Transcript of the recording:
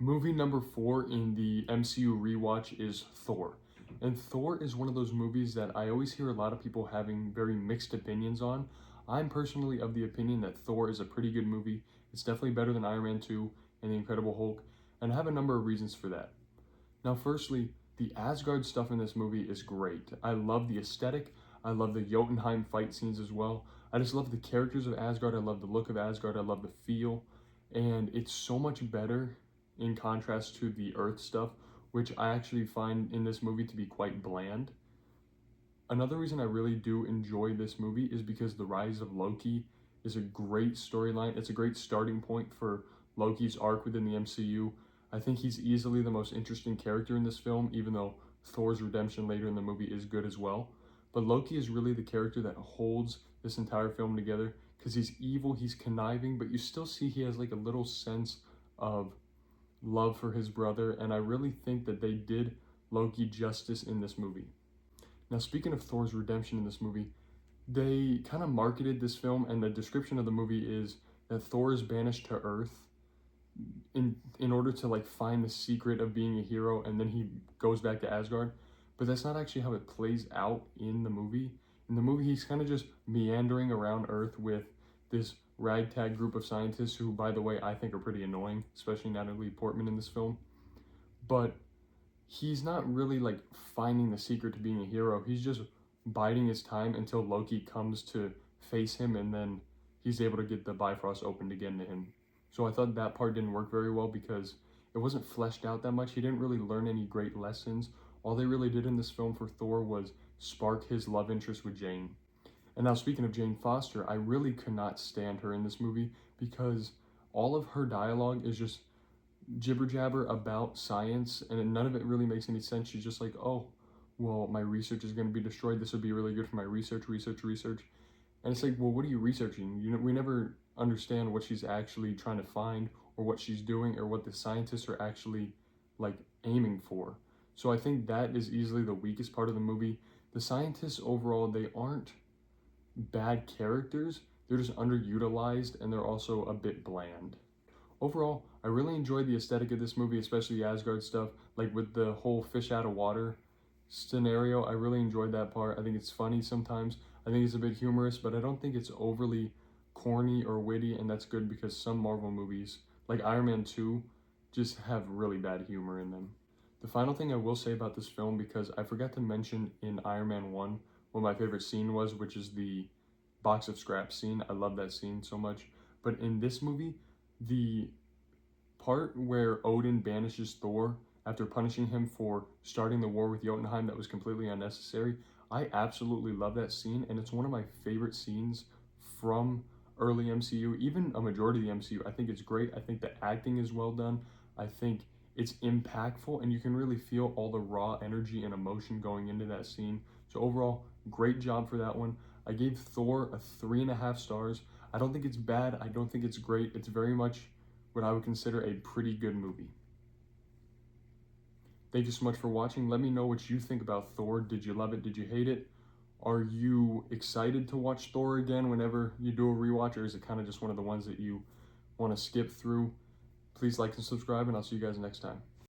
Movie number 4 in the MCU rewatch is Thor. And Thor is one of those movies that I always hear a lot of people having very mixed opinions on. I'm personally of the opinion that Thor is a pretty good movie. It's definitely better than Iron Man 2 and The Incredible Hulk, and I have a number of reasons for that. Now, firstly, the Asgard stuff in this movie is great. I love the aesthetic. I love the Jotunheim fight scenes as well. I just love the characters of Asgard. I love the look of Asgard. I love the feel. And it's so much better in contrast to the Earth stuff, which I actually find in this movie to be quite bland. Another reason I really do enjoy this movie is because the rise of Loki is a great storyline. It's a great starting point for Loki's arc within the MCU. I think he's easily the most interesting character in this film, even though Thor's redemption later in the movie is good as well. But Loki is really the character that holds this entire film together because he's evil, he's conniving, but you still see he has like a little sense of love for his brother, and I really think that they did Loki justice in this movie. Now, speaking of Thor's redemption in this movie, they kind of marketed this film, and the description of the movie is that Thor is banished to Earth in order to like find the secret of being a hero, and then he goes back to Asgard. But that's not actually how it plays out in the movie. In the movie, he's kind of just meandering around Earth with this ragtag group of scientists who, by the way, I think are pretty annoying, especially Natalie Portman in this film. But he's not really like finding the secret to being a hero. He's just biding his time until Loki comes to face him, and then he's able to get the Bifrost opened again to him. So I thought that part didn't work very well because it wasn't fleshed out that much. He didn't really learn any great lessons. All they really did in this film for Thor was spark his love interest with Jane. And now, speaking of Jane Foster, I really could not stand her in this movie because all of her dialogue is just jibber jabber about science, and none of it really makes any sense. She's just like, oh, well, my research is going to be destroyed. This would be really good for my research. And it's like, well, what are you researching? We never understand what she's actually trying to find, or what she's doing, or what the scientists are actually like aiming for. So I think that is easily the weakest part of the movie. The scientists overall, they aren't bad characters. They're just underutilized, and they're also a bit bland. Overall, I really enjoyed the aesthetic of this movie, especially the Asgard stuff, like with the whole fish out of water scenario. I really enjoyed that part. I think it's funny sometimes. I think it's a bit humorous, but I don't think it's overly corny or witty, and that's good because some Marvel movies, like Iron Man 2, just have really bad humor in them. The final thing I will say about this film, because I forgot to mention in Iron Man 1 what my favorite scene was, which is the box of scraps scene. I love that scene so much. But in this movie, the part where Odin banishes Thor after punishing him for starting the war with Jotunheim that was completely unnecessary, I absolutely love that scene, and it's one of my favorite scenes from early MCU, even a majority of the MCU. I think it's great. I think the acting is well done. I think it's impactful, and you can really feel all the raw energy and emotion going into that scene. So overall, great job for that one. I gave Thor a 3.5 stars. I don't think it's bad. I don't think it's great. It's very much what I would consider a pretty good movie. Thank you so much for watching. Let me know what you think about Thor. Did you love it? Did you hate it? Are you excited to watch Thor again whenever you do a rewatch, or is it kind of just one of the ones that you want to skip through? Please like and subscribe, and I'll see you guys next time.